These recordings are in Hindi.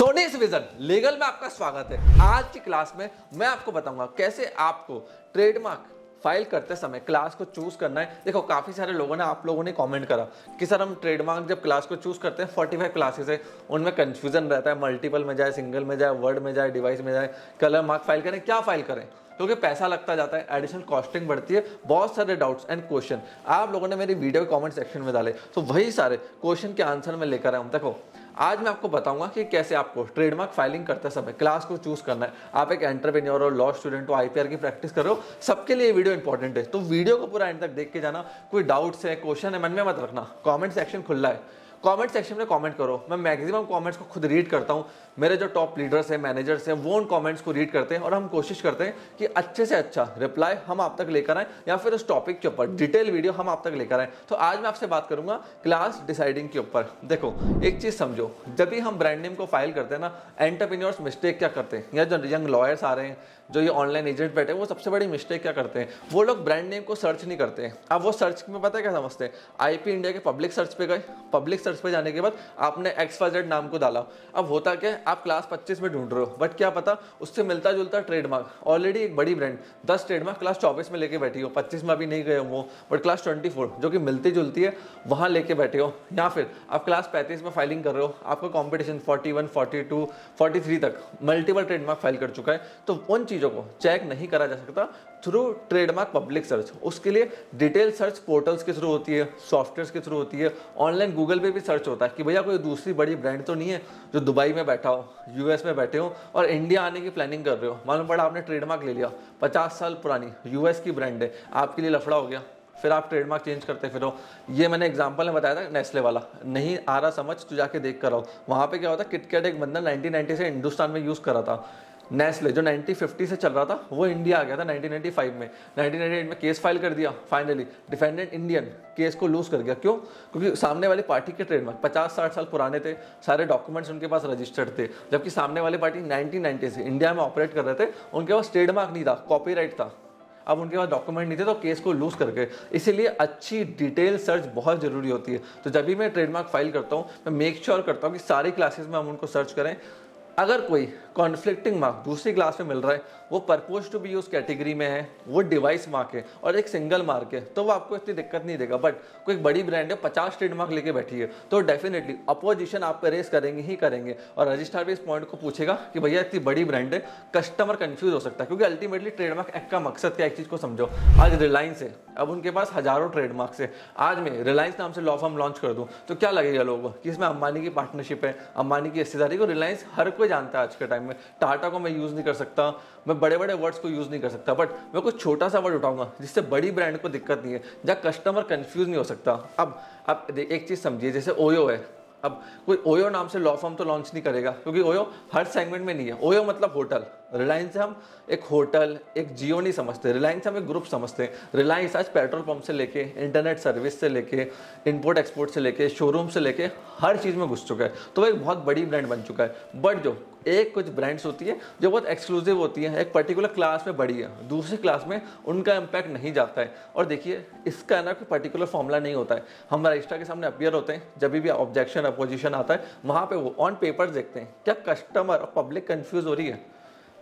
सोनी विजन लीगल में आपका स्वागत है। आज की क्लास में मैं आपको बताऊंगा कैसे आपको ट्रेडमार्क फाइल करते समय क्लास को चूज करना है। देखो काफी सारे लोगों ने आप लोगों ने कमेंट करा कि सर हम ट्रेडमार्क जब क्लास को चूज करते हैं 45 क्लासेस है, उनमें कंफ्यूजन रहता है, मल्टीपल में जाए, सिंगल में जाए, वर्ड में जाए, डिवाइस में जाए, कलर मार्क फाइल करें, क्या फाइल करें, क्योंकि पैसा लगता जाता है, एडिशनल कॉस्टिंग बढ़ती है, बहुत सारे डाउट्स एंड क्वेश्चन आप लोगों ने मेरी वीडियो कमेंट सेक्शन में डाले, तो वही सारे क्वेश्चन के आंसर में लेकर आया हूं। देखो आज मैं आपको बताऊंगा कि कैसे आपको ट्रेडमार्क फाइलिंग करते समय क्लास को चूज करना है। आप एक एंटरप्रेन्योर हो, लॉ स्टूडेंट हो, आईपीआर की प्रैक्टिस कर रहे हो, सबके लिए ये वीडियो इंपॉर्टेंट है। तो वीडियो को पूरा एंड तक देख के जाना। कोई डाउट्स है, क्वेश्चन है, मन में मत रखना, कमेंट सेक्शन खुला है, कमेंट सेक्शन में कमेंट करो। मैं मैक्सिमम कमेंट्स को खुद रीड करता हूँ। मेरे जो टॉप लीडर्स हैं, मैनेजर्स हैं, वो उन कमेंट्स को रीड करते हैं और हम कोशिश करते हैं कि अच्छे से अच्छा रिप्लाई हम आप तक लेकर आए या फिर उस टॉपिक के ऊपर डिटेल वीडियो हम आप तक लेकर आए। तो आज मैं आपसे बात करूंगा क्लास डिसाइडिंग के ऊपर। देखो एक चीज समझो, जब भी हम ब्रांड नेम को फाइल करते हैं ना, एंटरप्रेन्योर्स मिस्टेक क्या करते हैं, या जो यंग लॉयर्स आ रहे हैं, जो ये ऑनलाइन एजेंट बैठे हैं, वो सबसे बड़ी मिस्टेक क्या करते हैं, वो लोग ब्रांड नेम को सर्च नहीं करते हैं। अब वो सर्च में पता है क्या समझते हैं, आईपी इंडिया के पब्लिक सर्च पे गए, पब्लिक सर्च पे जाने के बाद आपने XYZ नाम को डाला। अब होता क्या, आप क्लास 25 में ढूंढ रहे हो, बट क्या पता उससे मिलता जुलता ट्रेडमार्क ऑलरेडी एक बड़ी ब्रांड 10 ट्रेडमार्क क्लास 24 में लेके बैठी हो, 25 में अभी नहीं गए हो वो, बट क्लास 24 जो कि मिलती जुलती है वहां लेके बैठे हो, या फिर आप क्लास 35 में फाइलिंग कर रहे हो, आपका कॉम्पिटिशन 41, 42, 43 तक मल्टीपल ट्रेडमार्क फाइल कर चुका है। तो उन चीजों को चेक नहीं करा जा सकता थ्रू ट्रेडमार्क पब्लिक सर्च। उसके लिए डिटेल सर्च पोर्टल्स के थ्रू होती है, सॉफ्टवेयर के थ्रू होती है, ऑनलाइन गूगल पे भी सर्च होता है कि भैया कोई दूसरी बड़ी ब्रांड तो नहीं है जो दुबई में बैठा हो, यूएस में बैठे हो और इंडिया आने की प्लानिंग कर रहे हो। मालूम पड़ा आपने ट्रेडमार्क ले लिया, 50 साल पुरानी यूएस की ब्रांड है, आपके लिए लफड़ा हो गया, फिर आप ट्रेडमार्क चेंज करते फिर हो। ये मैंने एग्जांपल में बताया था नेस्ले वाला, नहीं आ रहा समझ तो जाके देख कर आओ। वहाँ पे क्या होता है, किटकैट एक बंदा 1990 से हिंदुस्तान में यूज़ कर रहा था, नेस्ले जो 1950 से चल रहा था वो इंडिया आ गया था 1995 में, 1998 में केस फाइल कर दिया, फाइनली डिफेंडेंट इंडियन केस को लूज कर गया। क्यों? क्योंकि सामने वाली पार्टी के ट्रेडमार्क 50-60 साल पुराने थे, सारे डॉक्यूमेंट्स उनके पास रजिस्टर्ड थे, जबकि सामने वाली पार्टी 1990 से इंडिया में ऑपरेट कर रहे थे, उनके पास ट्रेडमार्क नहीं था, कॉपीराइट था। अब उनके पास डॉक्यूमेंट नहीं थे तो केस को लूज कर गए। इसीलिए अच्छी डिटेल सर्च बहुत जरूरी होती है। तो जब भी मैं ट्रेडमार्क फाइल करता हूँ, मैं मेक श्योर करता हूँ कि सारी क्लासेस में हम उनको सर्च करें। अगर कोई कॉन्फ्लिक्टिंग मार्क दूसरी क्लास में मिल रहा है, वो purpose to be use category में है, वो डिवाइस मार्क है और एक सिंगल मार्क है, तो वो आपको इतनी दिक्कत नहीं देगा। बट कोई बड़ी ब्रांड है 50 ट्रेडमार्क लेके बैठी है, तो डेफिनेटली अपोजिशन आप पे रेस करेंगे ही करेंगे और रजिस्ट्रार भी इस पॉइंट को पूछेगा कि भैया इतनी बड़ी ब्रांड है, कस्टमर कंफ्यूज हो सकता है। क्योंकि अल्टीमेटली ट्रेडमार्क एक्ट का मकसद क्या, एक चीज को समझो, आज रिलायंस है, अब उनके पास हजारों ट्रेडमार्क्स है, आज मैं रिलायंस नाम से लॉ फर्म लॉन्च कर दूं तो क्या लगेगा लोगों को कि इसमें अंबानी की पार्टनरशिप है, अंबानी की हिस्सेदारी को रिलायंस हर कोई जानता है आज के टाइम में। टाटा को मैं यूज नहीं कर सकता, मैं बड़े बड़े वर्ड्स को यूज नहीं कर सकता, बट मैं कुछ छोटा सा वर्ड उठाऊंगा जिससे बड़ी ब्रांड को दिक्कत नहीं है, जहाँ कस्टमर कंफ्यूज नहीं हो सकता। अब एक चीज समझिए, जैसे ओयो है, अब कोई ओयो नाम से लॉ फर्म तो लॉन्च नहीं करेगा, क्योंकि ओयो हर सेगमेंट में नहीं है। ओयो मतलब होटल, रिलायंस से हम एक होटल, एक जियो नहीं समझते, रिलायंस हम एक ग्रुप समझते हैं। रिलायंस आज पेट्रोल पंप से लेके इंटरनेट सर्विस से लेके इंपोर्ट एक्सपोर्ट से लेके शोरूम से लेके हर चीज़ में घुस चुका है, तो वो एक बहुत बड़ी ब्रांड बन चुका है। बट जो एक कुछ ब्रांड्स होती है जो बहुत एक्सक्लूसिव होती है, एक पर्टिकुलर क्लास में बड़ी है, दूसरी क्लास में उनका इम्पैक्ट नहीं जाता है। और देखिए इसका ना कोई पर्टिकुलर फॉर्मूला नहीं होता है। हम रजिस्ट्रार के सामने अपीयर होते हैं, जब भी ऑब्जेक्शन अपोजिशन आता है, वहाँ पे वो ऑन पेपर देखते हैं क्या कस्टमर और पब्लिक कंफ्यूज हो रही है।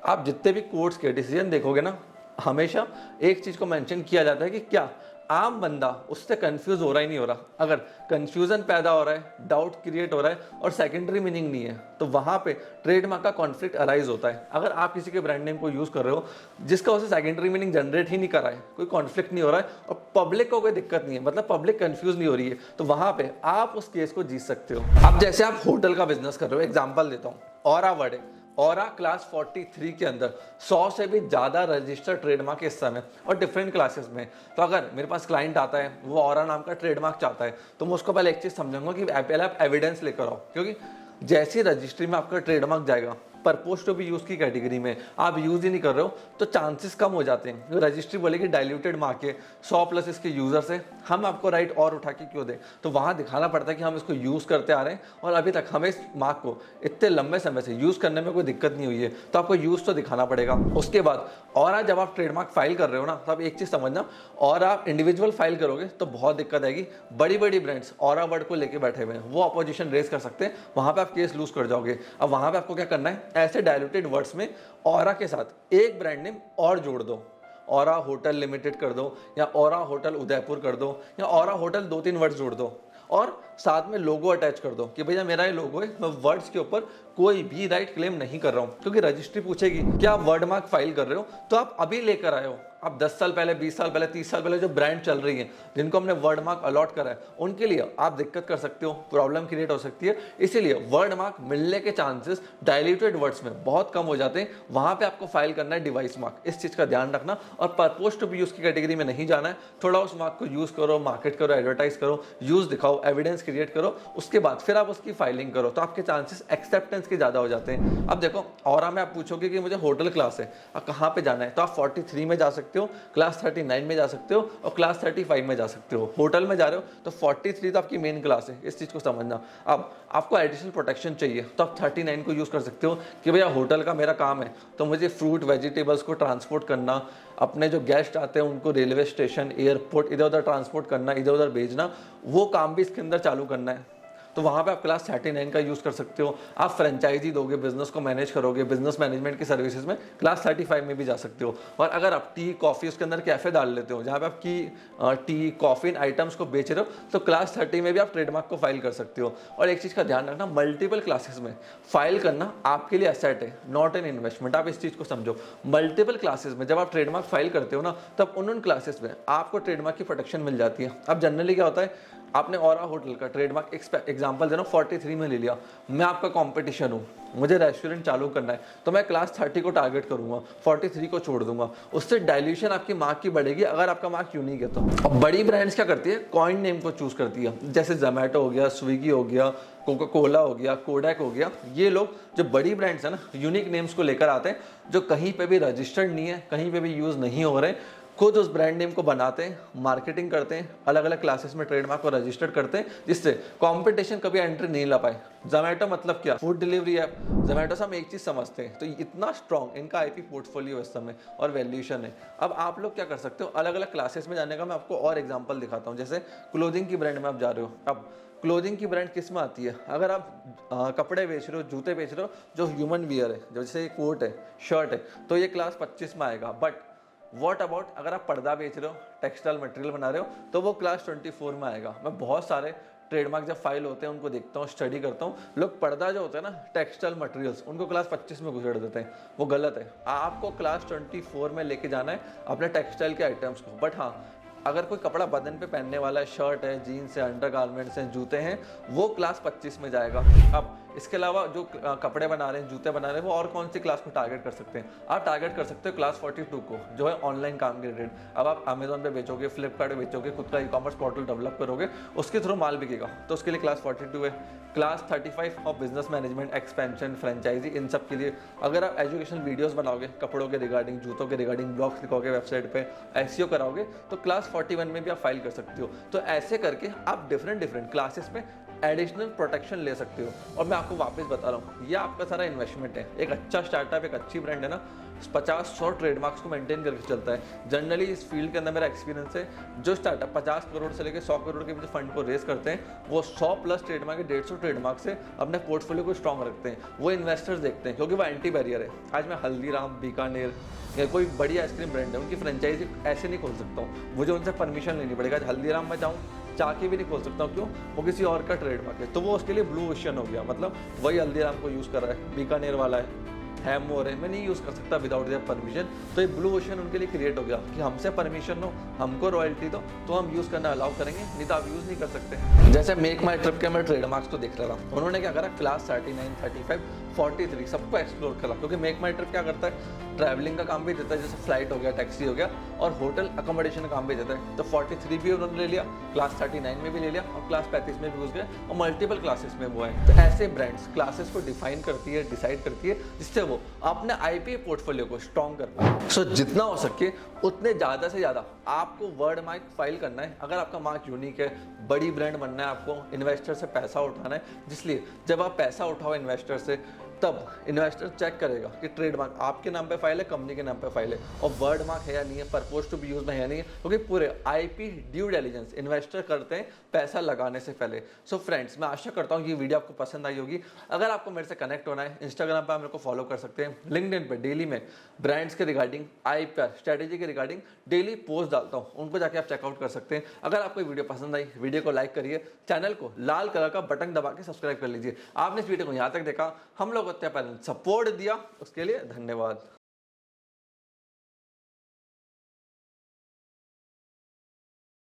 आप जितने भी कोर्ट्स के डिसीजन देखोगे ना, हमेशा एक चीज को मेंशन किया जाता है कि क्या आम बंदा उससे कंफ्यूज हो रहा ही नहीं हो रहा। अगर कंफ्यूजन पैदा हो रहा है, डाउट क्रिएट हो रहा है और सेकेंडरी मीनिंग नहीं है, तो वहां पे ट्रेडमार्क का कॉन्फ्लिक्ट अराइज होता है। अगर आप किसी के ब्रांड नेम को यूज कर रहे हो जिसका उसे सेकेंडरी मीनिंग जनरेट ही नहीं कर रहा है, कोई कॉन्फ्लिक्ट नहीं हो रहा है और पब्लिक को कोई दिक्कत नहीं है, मतलब पब्लिक कंफ्यूज नहीं हो रही है, तो वहां पे आप उस केस को जीत सकते हो। अब जैसे आप होटल का बिजनेस कर रहे हो, एग्जाम्पल देता हूँ, ऑरा वर्ड है, ऑरा क्लास 43 के अंदर 100 से भी ज्यादा रजिस्टर्ड ट्रेडमार्क इस समय और डिफरेंट क्लासेस में। तो अगर मेरे पास क्लाइंट आता है, वो ऑरा नाम का ट्रेडमार्क चाहता है, तो मैं उसको पहले एक चीज समझाऊंगा कि पहले आप एविडेंस लेकर आओ, क्योंकि जैसी रजिस्ट्री में आपका ट्रेडमार्क जाएगा परपोज टू बी यूज की कैटेगरी में आप यूज ही नहीं कर रहे हो तो चांसेस कम हो जाते हैं। रजिस्ट्री बोलेगी डाइल्यूटेड मार्क है, 100+ इसके यूजर्स है, हम आपको राइट और उठा के क्यों दें। तो वहाँ दिखाना पड़ता है कि हम इसको यूज़ करते आ रहे हैं और अभी तक हमें इस मार्क को इतने लंबे समय से यूज़ करने में कोई दिक्कत नहीं हुई है, तो आपको यूज़ तो दिखाना पड़ेगा। उसके बाद और आज जब आप ट्रेडमार्क फाइल कर रहे हो ना, तो आप एक चीज़ समझना, और आप इंडिविजुअल फाइल करोगे तो बहुत दिक्कत आएगी। बड़ी बड़ी ब्रांड्स ऑरा वर्ड को लेके बैठे हुए हैं, वो अपोजिशन रेज कर सकते हैं, वहाँ पे आप केस लूज कर जाओगे। अब वहाँ पे आपको क्या करना है, ऐसे डायल्यूटेड वर्ड्स में ऑरा के साथ एक ब्रांड नेम और जोड़ दो, ऑरा होटल लिमिटेड कर दो, या ऑरा होटल उदयपुर कर दो, या ऑरा होटल 2-3 वर्ड्स जोड़ दो, और साथ में लोगो अटैच कर दो कि भैया मेरा ये लोगो है, मैं वर्ड्स के ऊपर कोई भी राइट क्लेम नहीं कर रहा हूँ। क्योंकि रजिस्ट्री पूछेगी कि आप वर्ड मार्क फाइल कर रहे हो, तो आप अभी लेकर आए हो, आप 10 साल पहले, 20 साल पहले, 30 साल पहले जो ब्रांड चल रही है जिनको हमने वर्ड मार्क अलॉट करा है, उनके लिए आप दिक्कत कर सकते हो, प्रॉब्लम क्रिएट हो सकती है। इसीलिए वर्ड मार्क मिलने के चांसेस डायल्यूटेड वर्ड्स में बहुत कम हो जाते हैं। वहां पे आपको फाइल करना है डिवाइस मार्क, इस चीज का ध्यान रखना, और परपोज टू बी यूज की कैटेगरी में नहीं जाना है। थोड़ा उस मार्क को यूज करो, मार्केट करो, एडवर्टाइज करो, यूज दिखाओ, एविडेंस क्रिएट करो, उसके बाद फिर आप उसकी फाइलिंग करो, तो आपके चांसेस एक्सेप्टेंस के ज्यादा हो जाते हैं। अब देखो ऑरा में आप पूछोगे कि मुझे होटल क्लास है, अब कहाँ पे जाना है, तो आप 43 में जा सकते हो, क्लास 39 में जा सकते हो, और क्लास 35 में जा सकते हो। होटल में जा रहे हो तो 43 तो आपकी मेन क्लास है, इस चीज को समझना। अब आपको एडिशनल प्रोटेक्शन चाहिए तो आप 39 को यूज कर सकते हो कि भैया होटल का मेरा काम है, तो मुझे फ्रूट वेजिटेबल्स को ट्रांसपोर्ट करना, अपने जो गेस्ट आते हैं उनको रेलवे स्टेशन, एयरपोर्ट इधर उधर ट्रांसपोर्ट करना, इधर उधर भेजना, वो काम भी इसके अंदर चालू करना है, तो वहाँ पे आप क्लास 39 का यूज़ कर सकते हो। आप फ्रेंचाइजी दोगे, बिजनेस को मैनेज करोगे, बिजनेस मैनेजमेंट की सर्विसेज में क्लास 35 में भी जा सकते हो। और अगर आप टी कॉफ़ी उसके अंदर कैफ़े डाल लेते हो जहाँ पे आप की टी कॉफ़ी आइटम्स को बेच रहे हो, तो क्लास 30 में भी आप ट्रेडमार्क को फाइल कर सकते हो। और एक चीज़ का ध्यान रखना, मल्टीपल क्लासेस में फाइल करना आपके लिए एसेट है, नॉट एन इन्वेस्टमेंट। आप इस चीज़ को समझो, मल्टीपल क्लासेस में जब आप ट्रेडमार्क फाइल करते हो ना, तब उन क्लासेस में आपको ट्रेडमार्क की प्रोटेक्शन मिल जाती है। अब जनरली क्या होता है, आपने ऑरा होटल का ट्रेडमार्क एग्जांपल देना 43 में ले लिया, मैं आपका कंपटीशन हूँ, मुझे रेस्टोरेंट चालू करना है, तो मैं क्लास 30 को टारगेट करूंगा, 43 को छोड़ दूंगा, उससे डाइल्यूशन आपकी मार्क की बढ़ेगी अगर आपका मार्क यूनिक है तो। अब बड़ी ब्रांड्स क्या करती है, कॉइन नेम को चूज करती है, जैसे जोमेटो हो गया, स्विगी हो गया, कोका कोला हो गया, कोडैक हो गया। ये लोग जो बड़ी ब्रांड्स है ना, यूनिक नेम्स को लेकर आते हैं जो कहीं पे भी रजिस्टर्ड नहीं है, कहीं पे भी यूज नहीं हो रहे, खुद उस ब्रांड नेम को बनाते हैं, मार्केटिंग करते हैं, अलग अलग क्लासेस में ट्रेडमार्क को रजिस्टर्ड करते हैं, जिससे कंपटीशन कभी एंट्री नहीं ला पाए। जोमेटो मतलब क्या, फूड डिलीवरी ऐप। जोमेटो से हम एक चीज समझते हैं, तो इतना स्ट्रॉन्ग इनका आईपी पोर्टफोलियो इस समय और वैल्यूएशन है। अब आप लोग क्या कर सकते हो, अलग अलग क्लासेस में जाने का मैं आपको और एग्जाम्पल दिखाता हूँ। जैसे क्लोथिंग की ब्रांड में आप जा रहे हो, अब क्लोथिंग की ब्रांड किस में आती है, अगर आप कपड़े बेच रहे हो, जूते बेच रहे हो जो ह्यूमन वियर है, जैसे कोट है, शर्ट है, तो ये क्लास 25 में आएगा। बट वॉट अबाउट अगर आप पर्दा बेच रहे हो, टेक्सटाइल मटेरियल बना रहे हो, तो वो क्लास 24 में आएगा। मैं बहुत सारे ट्रेडमार्क जब फाइल होते हैं उनको देखता हूँ, स्टडी करता हूँ, लोग पर्दा जो होता है ना, टेक्सटाइल मटेरियल्स, उनको क्लास 25 में घुसेड़ देते हैं, वो गलत है। आपको क्लास 24 में लेके जाना है अपने टेक्सटाइल के आइटम्स को। बट हाँ, अगर कोई कपड़ा बदन पे पहनने वाला है, शर्ट है, जीन्स है, अंडर गारमेंट्स हैं, जूते हैं, वो क्लास 25 में जाएगा। अब इसके अलावा जो कपड़े बना रहे हैं, जूते बना रहे हैं, वो और कौन सी क्लास को टारगेट कर सकते हैं, आप टारगेट कर सकते हो क्लास 42 को, जो है ऑनलाइन काम के रिलेटेड। अब आप अमेजोन पे बेचोगे, फ्लिपकार्ट पे बेचोगे, खुद का ई-कॉमर्स पोर्टल डेवलप करोगे, उसके थ्रू माल बिकेगा, तो उसके लिए क्लास 42 है। Class 35 of business management, expansion, franchisee, इन सब के लिए। अगर आप एजुकेशनल वीडियोस बनाओगे कपड़ों के रिगार्डिंग, जूतों के रिगार्डिंग, ब्लॉग्स लिखोगे वेबसाइट पे, एसईओ कराओगे, तो क्लास 41 में भी आप फाइल कर सकते हो। तो ऐसे करके आप डिफरेंट क्लासेस में एडिशनल प्रोटेक्शन ले सकते हो। और मैं आपको वापस बता रहा हूँ, ये आपका सारा इन्वेस्टमेंट है। एक अच्छा स्टार्टअप, एक अच्छी ब्रांड है ना, 50-100 ट्रेडमार्क्स को मेंटेन करके चलता है। जनरली इस फील्ड के अंदर मेरा एक्सपीरियंस है, जो स्टार्टअप 50 करोड़ से लेकर 100 करोड़ के बीच फंड को रेस करते हैं, वो 100+ ट्रेडमार्क, 150 ट्रेडमार्क से अपने पोर्टफोलियो को स्ट्रॉन्ग रखते हैं। वो इन्वेस्टर्स देखते हैं क्योंकि वो एंटी बैरियर है। आज मैं हल्दीराम, बीकानेर या कोई बड़ी आइसक्रीम ब्रांड है, उनकी फ्रेंचाइजी ऐसे नहीं खोल सकता हूँ, मुझे उनसे परमिशन लेनी पड़ेगा। आज हल्दीराम में जाऊँ, चाह के भी नहीं खोल सकता हूँ, क्यों, वो किसी और का ट्रेडमार्क है, तो वो उसके लिए ब्लू ओशन हो गया। मतलब वही हल्दीराम को यूज़ कर रहा है, बीकानेर वाला है, है मोर है, मैं नहीं यूज़ कर सकता विदाउट देयर परमिशन। तो ये ब्लू ओशन उनके लिए क्रिएट हो गया कि हमसे परमिशन लो, हमको रॉयल्टी दो तो हम यूज़ करना अलाउ करेंगे, नहीं तो आप यूज़ नहीं कर सकते। जैसे मेक माई ट्रिप के मैं ट्रेडमार्क्स को देख रहा था, उन्होंने क्या करा, क्लास 39, 35, 43 सबको एक्सप्लोर करा, क्योंकि मेक माई ट्रिप क्या करता है, ट्रैवलिंग का काम भी देता है, जैसे फ्लाइट हो गया, टैक्सी हो गया, और होटल अकोमोडेशन का काम भी देता है। तो 43 भी उन्होंने ले लिया, क्लास 39 में भी ले लिया, और क्लास 35 में भी घुस गए, और मल्टीपल क्लासेस में वो है। तो ऐसे ब्रांड्स क्लासेस को डिफाइन करती है, डिसाइड करती है, जिससे वो अपने आईपी पोर्टफोलियो को स्ट्रॉन्ग कर पाए। सो जितना हो सके उतने ज़्यादा से ज़्यादा आपको वर्ड मार्क फाइल करना है। अगर आपका मार्क यूनिक है, बड़ी ब्रांड बनना है, आपको इन्वेस्टर से पैसा उठाना है, जिसलिए जब आप पैसा उठाओ इन्वेस्टर से, तब इन्वेस्टर चेक करेगा कि ट्रेडमार्क आपके नाम पे फाइल है, कंपनी के नाम पे फाइल है, और वर्ड मार्क है या नहीं है, परपोज टू बी यूज में है या नहीं है, क्योंकि पूरे आईपी ड्यू डिलिजेंस इन्वेस्टर करते हैं पैसा लगाने से पहले। सो फ्रेंड्स, मैं आशा करता हूँ कि वीडियो आपको पसंद आई होगी। अगर आपको मेरे से कनेक्ट होना है, इंस्टाग्राम पर आप मेरे को फॉलो कर सकते हैं, लिंक्डइन पे डेली में ब्रांड्स के रिगार्डिंग, आईपीआर स्ट्रेटेजी के रिगार्डिंग डेली पोस्ट डालता हूँ, उनको जाके आप चेकआउट कर सकते हैं। अगर आपको वीडियो पसंद आई, वीडियो को लाइक करिए, चैनल को लाल कलर का बटन दबा के सब्सक्राइब कर लीजिए। आपने इस वीडियो को यहाँ तक देखा, हम लोग पहले सपोर्ट दिया, उसके लिए धन्यवाद।